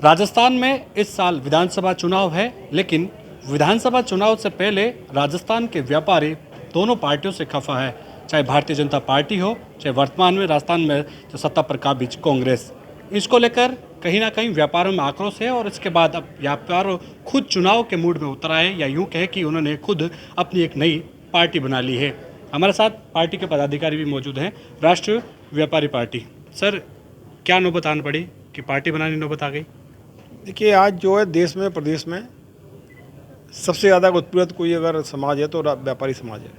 राजस्थान में इस साल विधानसभा चुनाव है, लेकिन विधानसभा चुनाव से पहले राजस्थान के व्यापारी दोनों पार्टियों से खफा है, चाहे भारतीय जनता पार्टी हो, चाहे वर्तमान में राजस्थान में जो सत्ता पर काबिज कांग्रेस। इसको लेकर कहीं ना कहीं व्यापारों में आक्रोश है और इसके बाद अब व्यापार खुद चुनाव के मूड में उतर आए, या यूँ कहे कि उन्होंने खुद अपनी एक नई पार्टी बना ली है। हमारे साथ पार्टी के पदाधिकारी भी मौजूद हैं। राष्ट्रीय व्यापारी पार्टी, सर क्या नौबत आन पड़ी कि पार्टी बनाने नौबत आ गई? देखिए, आज जो है देश में, प्रदेश में सबसे ज़्यादा उत्पीड़ित कोई अगर समाज है तो व्यापारी समाज है।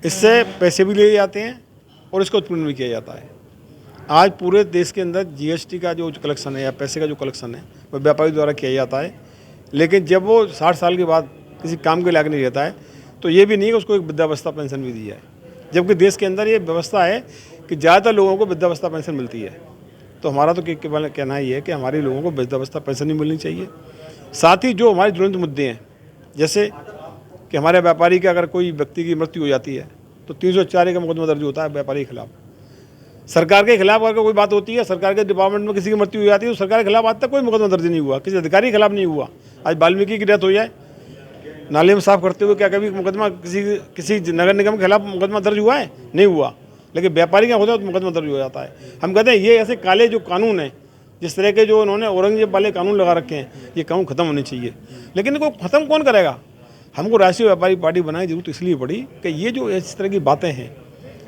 इससे पैसे भी लिए जाते हैं और इसको उत्पीड़न भी किया जाता है। आज पूरे देश के अंदर जीएसटी का जो कलेक्शन है या पैसे का जो कलेक्शन है वह व्यापारी द्वारा किया जाता है, लेकिन जब वो 60 साल के बाद किसी काम के लायक नहीं रहता है तो ये भी नहीं कि उसको एक वृद्धावस्था पेंशन भी दी जाए, जबकि देश के अंदर ये व्यवस्था है कि ज़्यादातर लोगों को वृद्धावस्था पेंशन मिलती है। तो हमारा तो केवल कहना ही है कि हमारे लोगों को वृद्धावस्था पेंशन ही मिलनी चाहिए। साथ ही जो हमारे ज्वलंत मुद्दे हैं, जैसे कि हमारे व्यापारी का अगर कोई व्यक्ति की मृत्यु हो जाती है तो 304 का मुकदमा दर्ज होता है व्यापारी के खिलाफ। सरकार के खिलाफ अगर कोई बात होती है, सरकार के डिपार्टमेंट में किसी की मृत्यु हो जाती है तो सरकार के खिलाफ आज तक कोई मुकदमा दर्ज नहीं हुआ, किसी अधिकारी के खिलाफ नहीं हुआ। आज वाल्मीकि की डेथ हो जाए, नाले में साफ करते हुए क्या कभी मुकदमा किसी नगर निगम के खिलाफ मुकदमा दर्ज हुआ है? नहीं हुआ। लेकिन व्यापारी का होता है तो मुकदमा दर्ज हो जाता है। हम कहते हैं ये ऐसे काले जो कानून हैं, जिस तरह के जो उन्होंने औरंगजेब वाले कानून लगा रखे हैं, ये कानून खत्म होने चाहिए। लेकिन इनको खत्म कौन करेगा? हमको राष्ट्रीय व्यापारी पार्टी बनाने की जरूरत इसलिए पड़ी कि ये जो इस तरह की बातें हैं,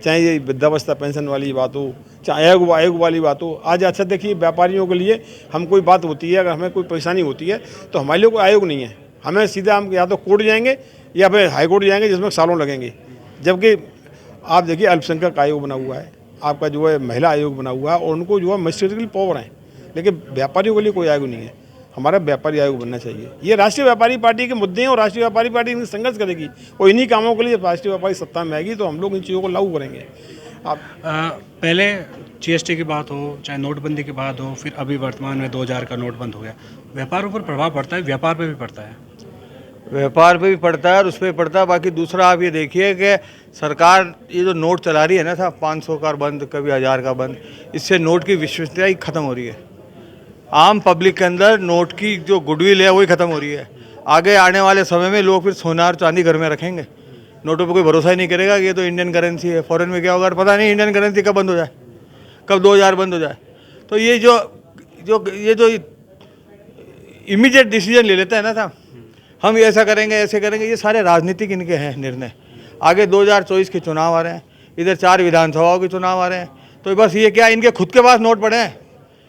चाहे ये वृद्धावस्था पेंशन वाली बात हो, चाहे आयोग वाली बात हो। आज अच्छा देखिए, व्यापारियों के लिए हम कोई बात होती है, अगर हमें कोई परेशानी होती है तो हमारे लिए कोई आयोग नहीं है। हमें सीधा हम या तो कोर्ट जाएंगे या फिर हाई कोर्ट जाएंगे, जिसमें सालों लगेंगे। जबकि आप देखिए, अल्पसंख्यक आयोग बना हुआ है, आपका जो है महिला आयोग बना हुआ है, और उनको जो है मजिस्ट्रेटिकल पावर है, लेकिन व्यापारियों के लिए कोई आयोग नहीं है। हमारा व्यापारी आयोग बनना चाहिए। ये राष्ट्रीय व्यापारी पार्टी के मुद्दे हैं और राष्ट्रीय व्यापारी पार्टी इनकी संघर्ष करेगी और इन्हीं कामों के लिए राष्ट्रीय व्यापारी सत्ता में आएगी तो हम लोग इन चीज़ों को लागू करेंगे। आप पहले जीएसटी की बात हो, चाहे नोटबंदी की बात हो, फिर अभी वर्तमान में 2000 का नोट बंद हो गया, व्यापारों पर प्रभाव पड़ता है, व्यापार पे भी पड़ता है। व्यापार पे भी पड़ता है और उस पर पड़ता है। बाकी दूसरा आप ये देखिए कि सरकार ये जो नोट चला रही है ना साहब, 500 का बंद, कभी 1000 का बंद, इससे नोट की विश्वसनीयता ही खत्म हो रही है। आम पब्लिक के अंदर नोट की जो गुडविल है वही खत्म हो रही है। आगे आने वाले समय में लोग फिर सोना और चांदी घर में रखेंगे, नोटों पर कोई भरोसा ही नहीं करेगा कि ये तो इंडियन करेंसी है। फॉरेन में क्या होगा पता नहीं, इंडियन करेंसी कब बंद हो जाए, कब 2000 बंद हो जाए। तो ये जो इमीडिएट डिसीजन ले लेता है ना साहब, हम ऐसा करेंगे ऐसे करेंगे, ये सारे राजनीतिक इनके हैं निर्णय। आगे 2024 के चुनाव आ रहे हैं, इधर 4 विधानसभाओं के चुनाव आ रहे हैं, तो बस ये क्या इनके खुद के पास नोट पड़े हैं?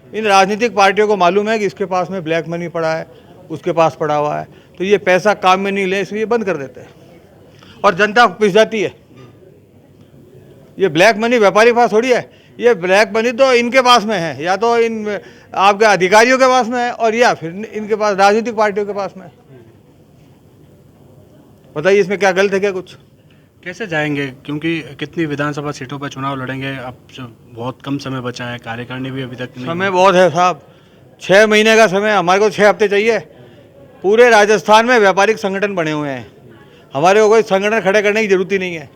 इन राजनीतिक पार्टियों को मालूम है कि इसके पास में ब्लैक मनी पड़ा है, उसके पास पड़ा हुआ है, तो ये पैसा काम में नहीं ले, इसलिए बंद कर देते हैं और जनता पिस जाती है। ये ब्लैक मनी व्यापारी के पास थोड़ी है, ये ब्लैक मनी तो इनके पास में है, या तो इन आपके अधिकारियों के पास में है और या फिर इनके पास राजनीतिक पार्टियों के पास में। बताइए इसमें क्या गलत है? क्या कुछ कैसे जाएंगे? क्योंकि कितनी विधानसभा सीटों पर चुनाव लड़ेंगे, अब बहुत कम समय बचा है, कार्यकारिणी भी अभी तक नहीं। समय बहुत है साहब, 6 महीने का समय, हमारे को 6 हफ्ते चाहिए। पूरे राजस्थान में व्यापारिक संगठन बने हुए हैं, हमारे को कोई संगठन खड़े करने की जरूरत ही नहीं है।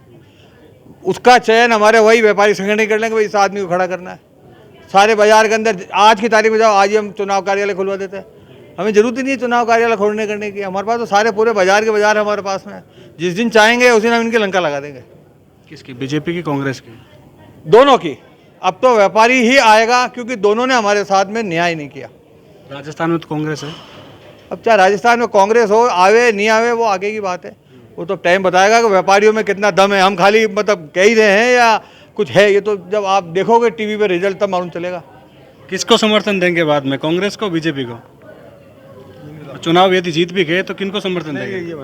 उसका चयन हमारे वही व्यापारी संगठन कर लेंगे, भाई इस आदमी को खड़ा करना है। सारे बाजार के अंदर आज की तारीख में जाओ, आज ही हम चुनाव कार्यालय खुलवा देते हैं। हमें जरूरत ही नहीं है चुनाव कार्यालय खोलने करने की, हमारे पास तो सारे पूरे बाजार के बाजार हमारे पास में। जिस दिन चाहेंगे उस दिन हम इनकी लंका लगा देंगे। किसकी? बीजेपी की, कांग्रेस की? दोनों की। अब तो व्यापारी ही आएगा, क्योंकि दोनों ने हमारे साथ में न्याय नहीं किया। राजस्थान में तो कांग्रेस है। अब चाहे राजस्थान में कांग्रेस हो, आवे नहीं आवे, वो आगे की बात है, वो तो टाइम बताएगा कि व्यापारियों में कितना दम है। हम खाली मतलब कह ही रहे हैं या कुछ है, ये तो जब आप देखोगे टीवी पे रिजल्ट तब मालूम चलेगा। किसको समर्थन देंगे बाद में, कांग्रेस को, बीजेपी को? चुनाव यदि जीत भी गए तो किनको समर्थन देंगे?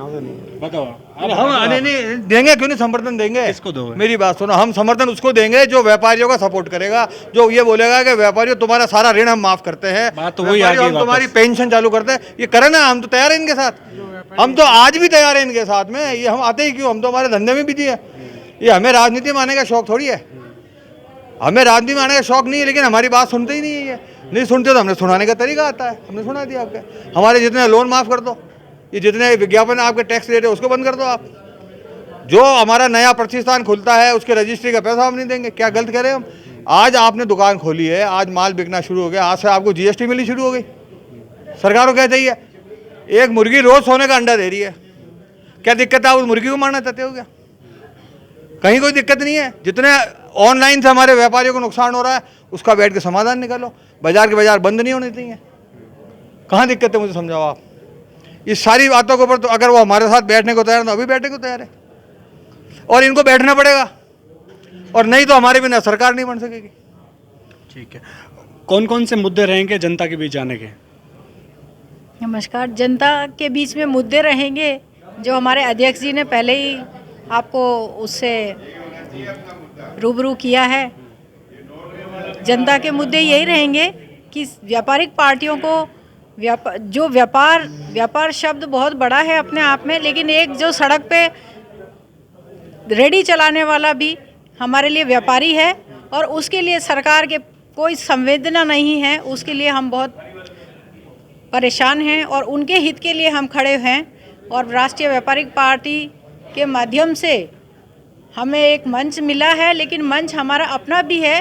बताओ। हम नहीं देंगे, क्यों नहीं समर्थन देंगे? किसको दो? मेरी मेरी बात सुनो, हम समर्थन उसको देंगे जो व्यापारियों का सपोर्ट करेगा, जो ये बोलेगा कि व्यापारियों तुम्हारा सारा ऋण हम माफ करते हैं, बात तो वही आ गई, हम तुम्हारी पेंशन चालू करते हैं। ये करें ना, हम तो तैयार हैं इनके साथ, हम तो आज भी तैयार हैं इनके साथ में। ये हम आते ही क्यों, हम तो हमारे धंधे में बिजी है। ये हमें राजनीति में आने का शौक थोड़ी है, हमें राजनीति में आने का शौक नहीं है, लेकिन हमारी बात सुनते ही नहीं है। ये नहीं सुनते तो हमने सुनाने का तरीका आता है, हमने सुना दिया आपके। हमारे जितने लोन माफ़ कर दो, ये जितने विज्ञापन आपके टैक्स रेट है उसको बंद कर दो आप। जो हमारा नया प्रतिष्ठान खुलता है उसके रजिस्ट्री का पैसा हम नहीं देंगे। क्या गलत कह रहे हैं हम? आज आपने दुकान खोली है, आज माल बिकना शुरू हो गया, आज से आपको जीएसटी मिलनी शुरू हो गई। सरकार को क्या चाहिए? एक मुर्गी रोज सोने का अंडा दे रही है, क्या दिक्कत है? आप उस मुर्गी को मारना चाहते हो क्या? कहीं कोई दिक्कत नहीं है। जितने ऑनलाइन से हमारे व्यापारियों को नुकसान हो रहा है उसका बैठ के समाधान निकालो। बाजार के बाजार बंद नहीं होने चाहिए। कहाँ दिक्कत है मुझे समझाओ आप। इस सारी बातों के ऊपर तो अगर वो हमारे साथ बैठने को तैयार है तो अभी बैठने को तैयार है, और इनको बैठना पड़ेगा, और नहीं तो हमारे बिना सरकार नहीं बन सकेगी। ठीक है, कौन कौन से मुद्दे रहेंगे जनता के बीच जाने के? नमस्कार। जनता के बीच में मुद्दे रहेंगे जो हमारे अध्यक्ष जी ने पहले ही आपको उससे रूबरू किया है। जनता के मुद्दे यही रहेंगे कि व्यापारिक पार्टियों को व्यापार शब्द बहुत बड़ा है अपने आप में, लेकिन एक जो सड़क पे रेडी चलाने वाला भी हमारे लिए व्यापारी है, और उसके लिए सरकार के कोई संवेदना नहीं है। उसके लिए हम बहुत परेशान हैं और उनके हित के लिए हम खड़े हैं। और राष्ट्रीय व्यापारिक पार्टी के माध्यम से हमें एक मंच मिला है, लेकिन मंच हमारा अपना भी है।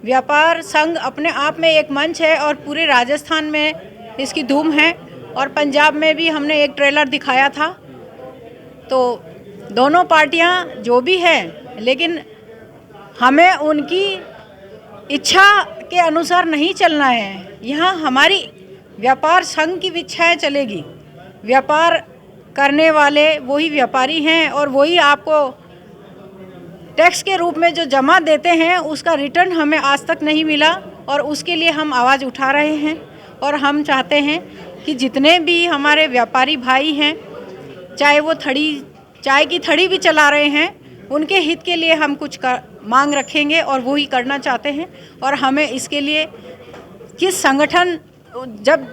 व्यापार संघ अपने आप में एक मंच है और पूरे राजस्थान में इसकी धूम है, और पंजाब में भी हमने एक ट्रेलर दिखाया था। तो दोनों पार्टियां जो भी हैं, लेकिन हमें उनकी इच्छा के अनुसार नहीं चलना है। यहाँ हमारी व्यापार संघ की इच्छाएं चलेगी। व्यापार करने वाले वही व्यापारी हैं, और वही आपको टैक्स के रूप में जो जमा देते हैं उसका रिटर्न हमें आज तक नहीं मिला, और उसके लिए हम आवाज़ उठा रहे हैं। और हम चाहते हैं कि जितने भी हमारे व्यापारी भाई हैं, चाहे वो चाय की थड़ी भी चला रहे हैं, उनके हित के लिए हम कुछ मांग रखेंगे और वही करना चाहते हैं। और हमें इसके लिए किस संगठन, जब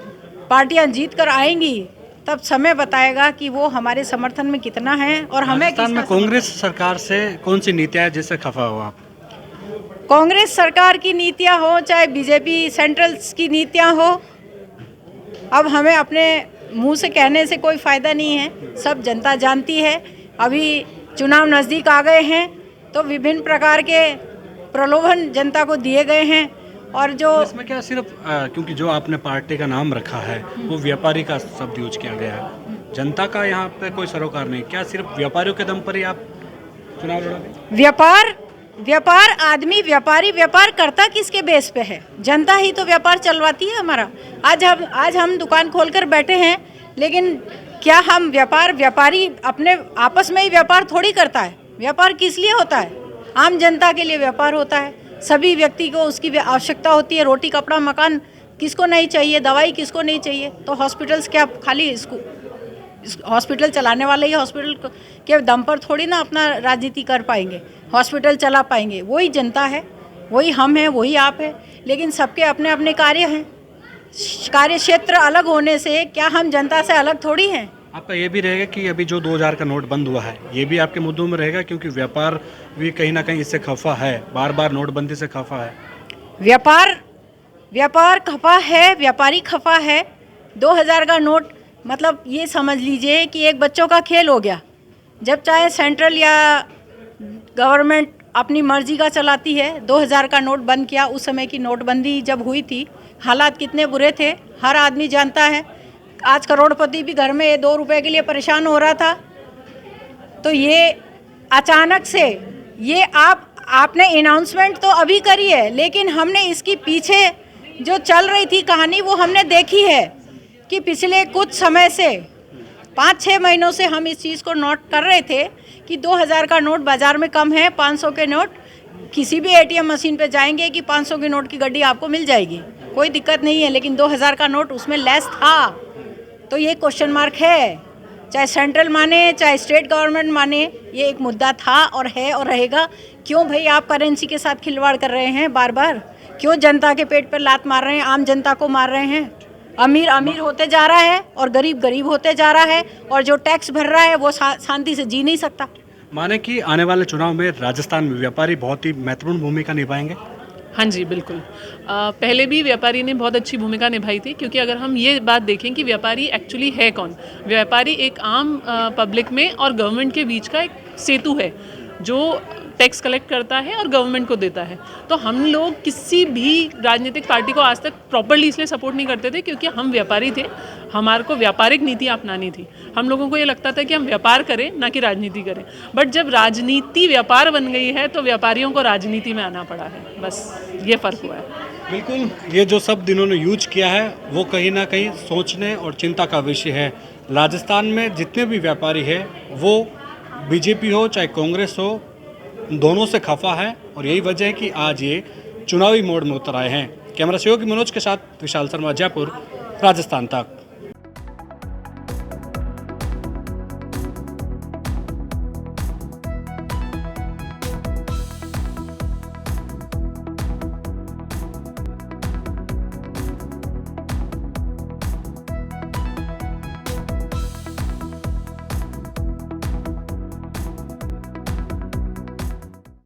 पार्टियां जीत कर आएंगी तब समय बताएगा कि वो हमारे समर्थन में कितना है। और हमें राजस्थान में कांग्रेस सरकार से कौन सी नीतियां है जिससे खफा हो आप? कांग्रेस सरकार की नीतियां हो, चाहे बीजेपी सेंट्रल की नीतियां हो, अब हमें अपने मुंह से कहने से कोई फ़ायदा नहीं है। सब जनता जानती है। अभी चुनाव नज़दीक आ गए हैं तो विभिन्न प्रकार के प्रलोभन जनता को दिए गए हैं। और जो इसमें क्या सिर्फ क्योंकि जो आपने पार्टी का नाम रखा है वो व्यापारी का शब्द यूज किया गया है, जनता का यहाँ पे कोई सरोकार नहीं, क्या सिर्फ व्यापारियों के दम पर ही आप चुनाव लड़ोगे? व्यापारी व्यापार करता किसके बेस पे है? जनता ही तो व्यापार चलवाती है हमारा। आज हम दुकान खोलकर बैठे हैं, लेकिन क्या हम व्यापारी अपने आपस में ही व्यापार थोड़ी करता है। व्यापार किस लिए होता है? आम जनता के लिए व्यापार होता है। सभी व्यक्ति को उसकी आवश्यकता होती है। रोटी कपड़ा मकान किसको नहीं चाहिए, दवाई किसको नहीं चाहिए? तो हॉस्पिटल्स क्या खाली हॉस्पिटल चलाने वाले ही हॉस्पिटल के दम पर थोड़ी ना अपना राजनीति कर पाएंगे, हॉस्पिटल चला पाएंगे? वही जनता है, वही हम हैं, वही आप हैं। लेकिन सबके अपने अपने कार्य हैं। कार्य क्षेत्र अलग होने से क्या हम जनता से अलग थोड़ी हैं? आपका ये भी रहेगा कि अभी जो 2000 का नोट बंद हुआ है ये भी आपके मुद्दों में रहेगा, क्योंकि व्यापार भी कहीं ना कहीं इससे खफा है, बार बार नोटबंदी से खफा है। व्यापार खफा है, व्यापारी खफा है। 2000 का नोट मतलब ये समझ लीजिए कि एक बच्चों का खेल हो गया। जब चाहे सेंट्रल या गवर्नमेंट अपनी मर्जी का चलाती है। 2000 का नोट बंद किया। उस समय की नोटबंदी जब हुई थी हालात कितने बुरे थे हर आदमी जानता है। आज करोड़पति भी घर में 2 रुपए के लिए परेशान हो रहा था। तो ये अचानक से ये आपने अनाउंसमेंट तो अभी करी है, लेकिन हमने इसकी पीछे जो चल रही थी कहानी वो हमने देखी है कि पिछले कुछ समय से 5-6 महीनों से हम इस चीज़ को नोट कर रहे थे कि 2000 का नोट बाज़ार में कम है। 500 के नोट किसी भी एटीएम मशीन पे जाएंगे कि 500 के नोट की गड्डी आपको मिल जाएगी, कोई दिक्कत नहीं है। लेकिन 2000 का नोट उसमें लेस था। तो ये क्वेश्चन मार्क है, चाहे सेंट्रल माने चाहे स्टेट गवर्नमेंट माने, ये एक मुद्दा था और है और रहेगा। क्यों भाई आप करेंसी के साथ खिलवाड़ कर रहे हैं बार बार? क्यों जनता के पेट पर लात मार रहे हैं, आम जनता को मार रहे हैं? अमीर अमीर होते जा रहा है और गरीब गरीब होते जा रहा है, और जो टैक्स भर रहा है वो शांति से जी नहीं सकता। माने कि आने वाले चुनाव में राजस्थान में व्यापारी बहुत ही महत्वपूर्ण भूमिका निभाएंगे। हाँ जी बिल्कुल। पहले भी व्यापारी ने बहुत अच्छी भूमिका निभाई थी, क्योंकि अगर हम ये बात देखें कि व्यापारी एक्चुअली है कौन, व्यापारी एक आम पब्लिक में और गवर्नमेंट के बीच का एक सेतु है जो टैक्स कलेक्ट करता है और गवर्नमेंट को देता है। तो हम लोग किसी भी राजनीतिक पार्टी को आज तक प्रॉपर्ली इसलिए सपोर्ट नहीं करते थे क्योंकि हम व्यापारी थे, हमारे को व्यापारिक नीति अपनानी थी। हम लोगों को ये लगता था कि हम व्यापार करें ना कि राजनीति करें, बट जब राजनीति व्यापार बन गई है तो व्यापारियों को राजनीति में आना पड़ा है, बस ये फ़र्क हुआ है। बिल्कुल, ये जो शब्द इन्होंने यूज किया है वो कहीं ना कहीं सोचने और चिंता का विषय है। राजस्थान में जितने भी व्यापारी हैं वो बीजेपी हो चाहे कांग्रेस हो, दोनों से खफा है और यही वजह है कि आज ये चुनावी मोड में उतर आए हैं। कैमरा सहयोगी मनोज के साथ विशाल शर्मा, जयपुर, राजस्थान तक।